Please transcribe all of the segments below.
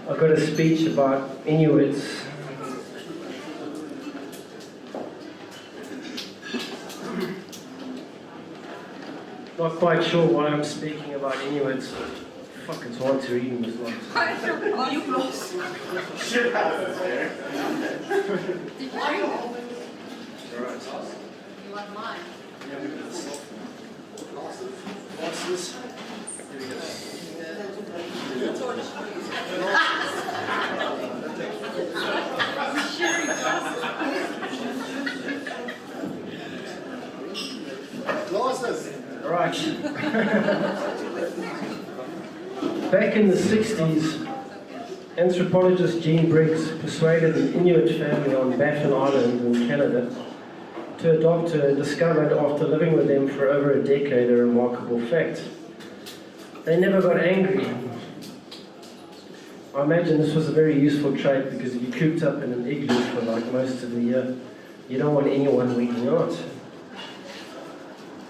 I've got a speech about Inuits. Not quite sure why I'm speaking about Inuits. Fuck, it's hard to read in this light. Oh, you've lost. Should have it there. Did you? Alright. You want mine? What's this? Glasses. Right. Back in the 60s, anthropologist Jean Briggs persuaded an Inuit family on Baffin Island in Canada to adopt her and discovered after living with them for over a decade a remarkable fact. They never got angry. I imagine this was a very useful trait because if you're cooped up in an igloo for like most of the year, you don't want anyone weeding out.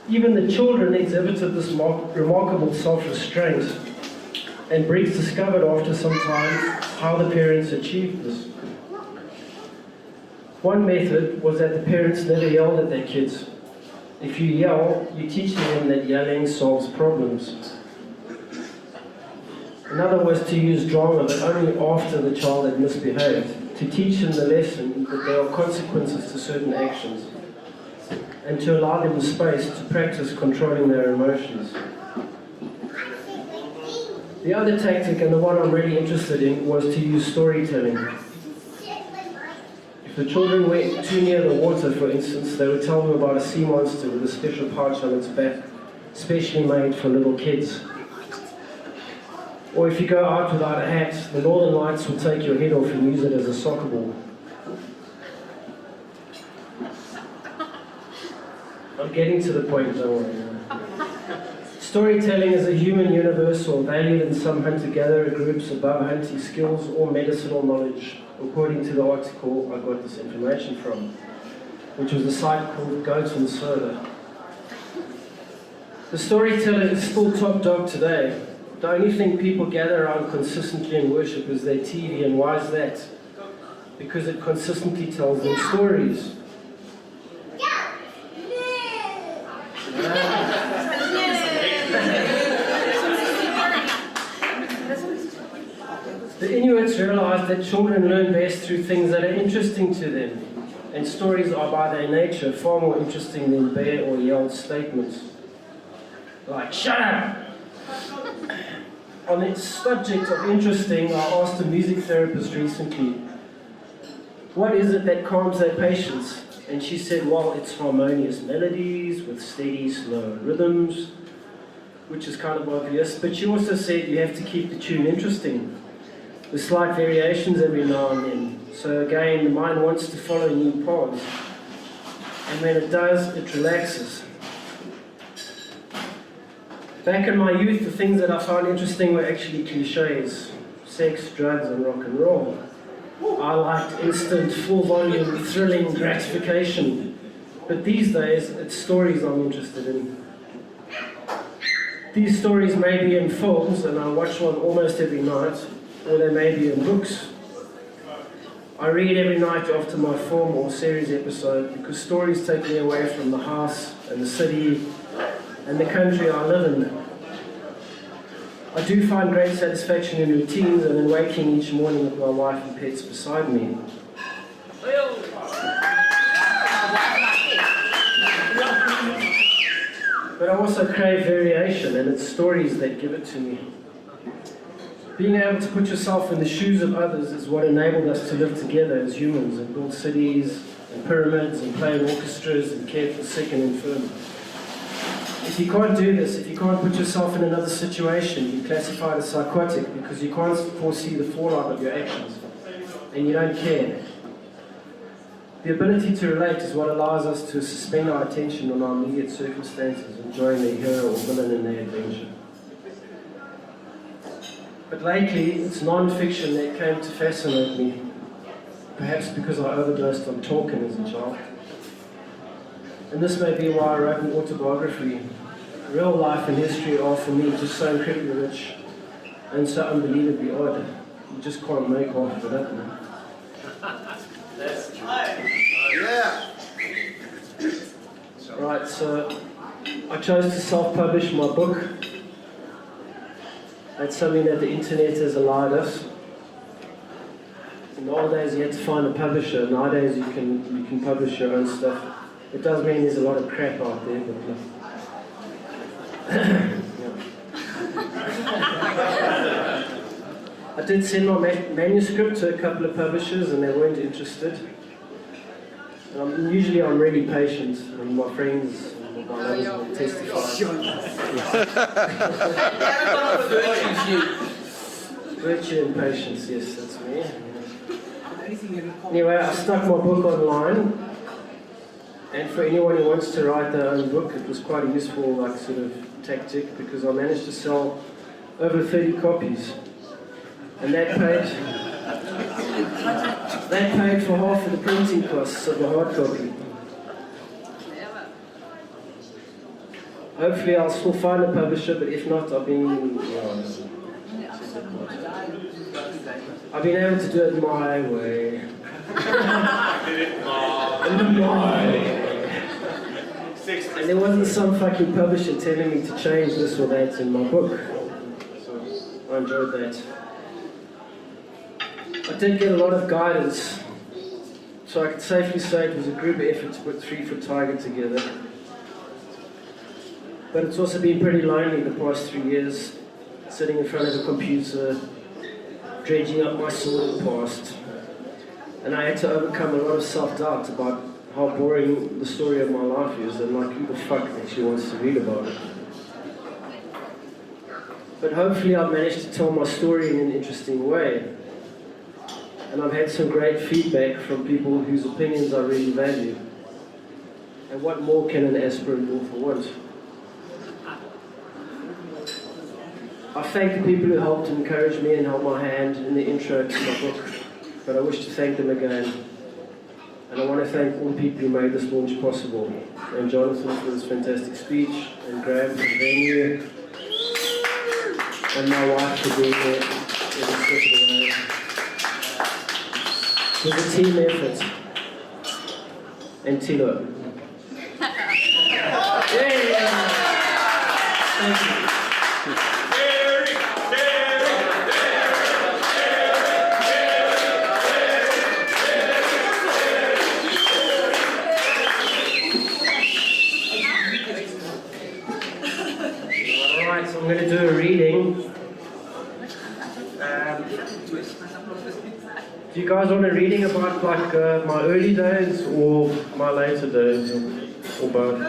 Even the children exhibited this remarkable self-restraint, and Briggs discovered after some time how the parents achieved this. One method was that the parents never yelled at their kids. If you yell, you teach them that yelling solves problems. Another was to use drama, but only after the child had misbehaved, to teach them the lesson that there are consequences to certain actions, and to allow them the space to practice controlling their emotions. The other tactic, and the one I'm really interested in, was to use storytelling. If the children went too near the water, for instance, they would tell them about a sea monster with a special pouch on its back, specially made for little kids. Or if you go out without a hat, the northern lights will take your head off and use it as a soccer ball. I'm getting to the point, don't worry. Storytelling is a human universal, valued in some hunter-gatherer groups above hunting skills or medicinal knowledge, according to the article I got this information from, which was a site called Goats and Soda. The storyteller is still top dog today. The only thing people gather around consistently in worship is their TV, and why is that? Because it consistently tells them stories. The Inuits realized that children learn best through things that are interesting to them, and stories are by their nature far more interesting than bare or yelled statements. Like, shut up! On the subject of interesting, I asked a music therapist recently, what is it that calms their patients? And she said, well, it's harmonious melodies with steady, slow rhythms, which is kind of obvious, but she also said you have to keep the tune interesting, with slight variations every now and then. So again, the mind wants to follow new paths, and when it does, it relaxes. Back in my youth, the things that I found interesting were actually cliches: sex, drugs, and rock and roll. I liked instant, full-volume, thrilling gratification. But these days, it's stories I'm interested in. These stories may be in films, and I watch one almost every night, or they may be in books. I read every night after my film or series episode because stories take me away from the house and the city and the country I live in. I do find great satisfaction in routines and in waking each morning with my wife and pets beside me. But I also crave variation, and it's stories that give it to me. Being able to put yourself in the shoes of others is what enabled us to live together as humans and build cities and pyramids and play in orchestras and care for the sick and infirm. If you can't do this, if you can't put yourself in another situation, you're classified as psychotic because you can't foresee the fallout of your actions and you don't care. The ability to relate is what allows us to suspend our attention on our immediate circumstances, enjoying the hero or villain in their adventure. But lately, it's non-fiction that came to fascinate me, perhaps because I overdosed on Tolkien as a child. And this may be why I wrote an autobiography. Real life and history are, for me, just so incredibly rich and so unbelievably odd. You just can't make half of it, man. That's true. Yeah. Right, so I chose to self-publish my book. That's something that the internet has allowed us. In the old days you had to find a publisher. Nowadays you can publish your own stuff. It does mean there's a lot of crap out there, but I did send my manuscript to a couple of publishers and they weren't interested. And usually I'm really patient, and my friends and my lovers will testify. Virtue and patience, yes, that's me. Anyway, I stuck my book online, and for anyone who wants to write their own book, it was quite a useful sort of tactic, because I managed to sell over 30 copies, and that paid for half of the printing costs of the hard copy. Hopefully I'll still find a publisher, but if not, I've been able to do it my way. My way. And there wasn't some fucking publisher telling me to change this or that in my book. So I enjoyed that. I did get a lot of guidance, so I could safely say it was a group effort to put 3 Foot Tiger together. But it's also been pretty lonely the past 3 years, sitting in front of a computer, dredging up my sordid past. And I had to overcome a lot of self-doubt about how boring the story of my life is, and who the fuck actually wants to read about it. But hopefully I've managed to tell my story in an interesting way. And I've had some great feedback from people whose opinions I really value. And what more can an aspirant author want? I thank the people who helped encourage me and held my hand in the intro to my book, but I wish to thank them again. And I want to thank all the people who made this launch possible. And Jonathan for his fantastic speech, and Graham for the venue, and my wife for being here every step of the way. It was a team effort. And Tilo. Yeah. Thank you. Alright, so I'm going to do a reading. Do you guys want a reading about my early days or my later days, or both?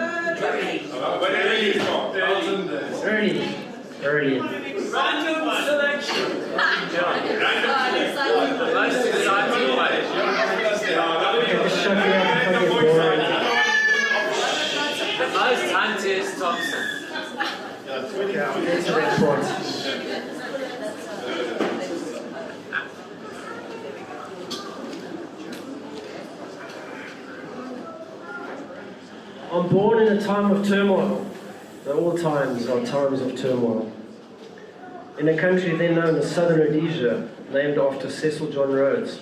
Early. Random selection. Okay, just shut me up and fucking boring. The most anti-Thompson. Okay, I'll get to that point. I'm born in a time of turmoil. All times are times of turmoil. In a country then known as Southern Rhodesia, named after Cecil John Rhodes.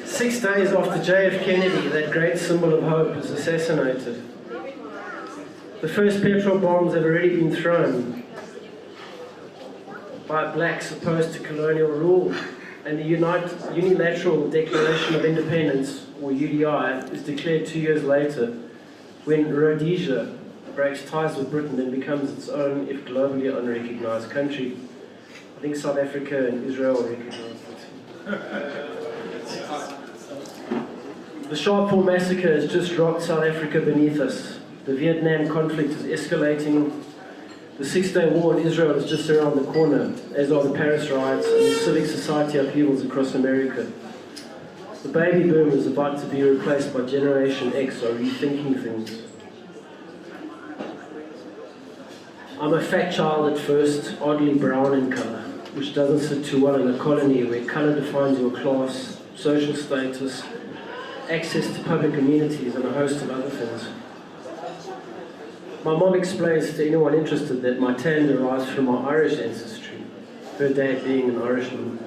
6 days after JF Kennedy, that great symbol of hope, was assassinated. The first petrol bombs have already been thrown by blacks opposed to colonial rule, and the Unilateral Declaration of Independence, or UDI, is declared 2 years later, when Rhodesia breaks ties with Britain and becomes its own, if globally unrecognized country. I think South Africa and Israel recognize it. The Sharpeville massacre has just rocked South Africa beneath us. The Vietnam conflict is escalating. The Six-Day War in Israel is just around the corner, as are the Paris riots and the civic society upheavals across America. The baby boom is about to be replaced by Generation X, are rethinking things. I'm a fat child at first, oddly brown in colour. which doesn't sit too well in a colony where colour defines your class, social status, access to public amenities, and a host of other things. My mom explains to anyone interested that my tan derives from my Irish ancestry, her dad being an Irishman.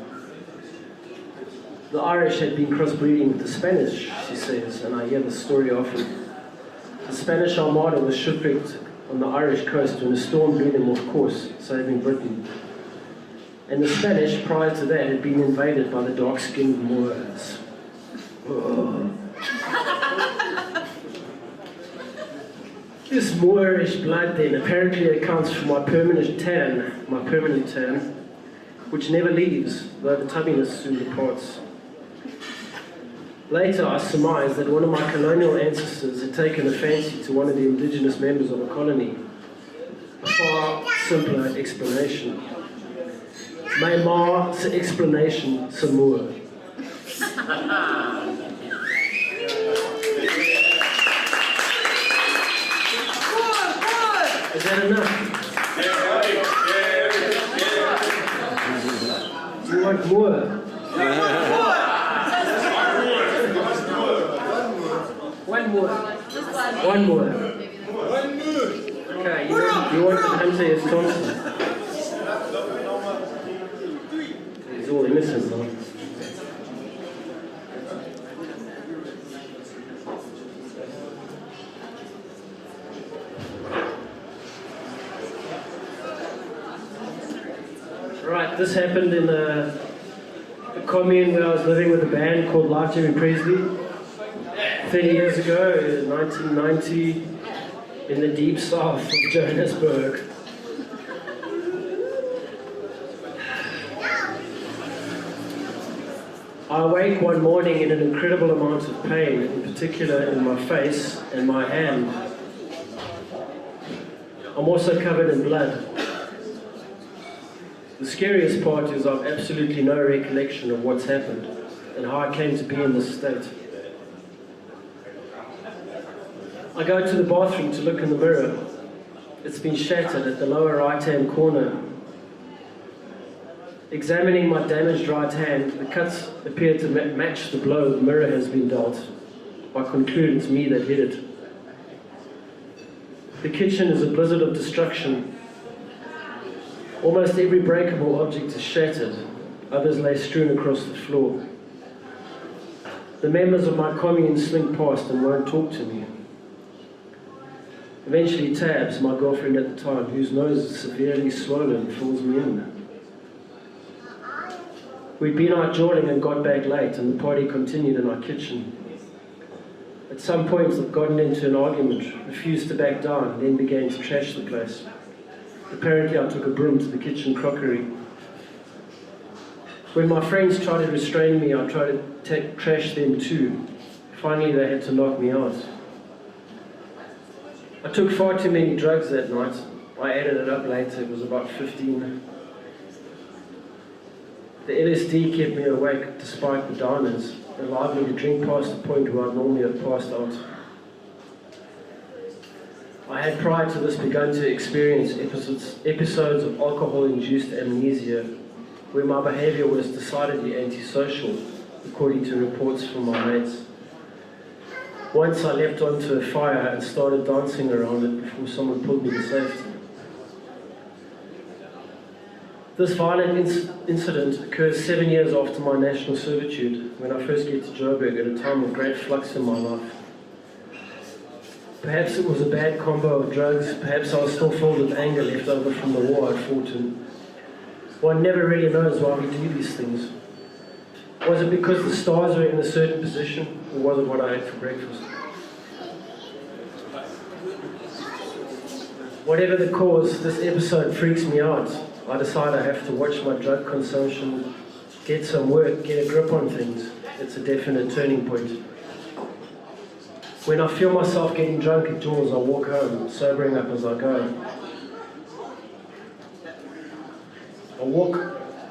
The Irish had been crossbreeding with the Spanish, she says, and I hear the story often. The Spanish Armada was shipwrecked on the Irish coast when a storm blew them off course, saving Britain. And the Spanish, prior to that, had been invaded by the dark-skinned Moors. Oh. This Moorish blood then apparently accounts for my permanent tan, which never leaves, though the tubbiness soon departs. Later, I surmised that one of my colonial ancestors had taken a fancy to one of the indigenous members of a colony. A far simpler explanation. My ma's explanation, Samoa. Is that enough? Do you want more? One more. One more. Okay, you want to answer his Thompson. He's all innocent, though. Right, this happened in a commune where I was living with a band called Live Jimmy Presley 30 years ago, in 1990, in the deep south of Johannesburg. I awake one morning in an incredible amount of pain, in particular in my face and my hand. I'm also covered in blood. The scariest part is I've absolutely no recollection of what's happened and how I came to be in this state. I go to the bathroom to look in the mirror. It's been shattered at the lower right-hand corner. Examining my damaged right hand, the cuts appear to match the blow the mirror has been dealt. I conclude it's me that hit it. The kitchen is a blizzard of destruction. Almost every breakable object is shattered. Others lay strewn across the floor. The members of my commune slink past and won't talk to me. Eventually Tabs, my girlfriend at the time, whose nose is severely swollen, fills me in. We'd been out jawing and got back late, and the party continued in our kitchen. At some point I'd gotten into an argument, refused to back down, then began to trash the place. Apparently I took a broom to the kitchen crockery. When my friends tried to restrain me, I tried to trash them too. Finally they had to lock me out. I took far too many drugs that night. I added it up later, it was about 15. The LSD kept me awake despite the downers, allowed me to drink past the point where I normally have passed out. I had prior to this begun to experience episodes of alcohol-induced amnesia, where my behaviour was decidedly antisocial, according to reports from my mates. Once I leapt onto a fire and started dancing around it before someone pulled me to safety. This violent incident occurs 7 years after my national servitude, when I first get to Joburg at a time of great flux in my life. Perhaps it was a bad combo of drugs, perhaps I was still filled with anger left over from the war I'd fought in. One never really knows why we do these things. Was it because the stars were in a certain position, or was it what I ate for breakfast? Whatever the cause, this episode freaks me out. I decide I have to watch my drug consumption, get some work, get a grip on things. It's a definite turning point. When I feel myself getting drunk at Jaws, I walk home, sobering up as I go.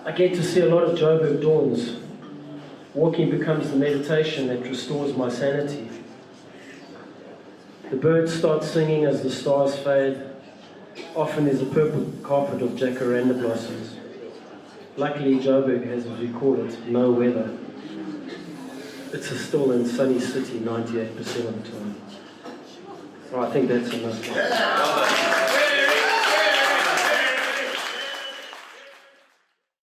I get to see a lot of Joburg dawns. Walking becomes the meditation that restores my sanity. The birds start singing as the stars fade. Often there's a purple carpet of jacaranda blossoms. Luckily, Joburg has, as we call it, no weather. It's a still and sunny city 98% of the time. So I think that's enough. Yeah.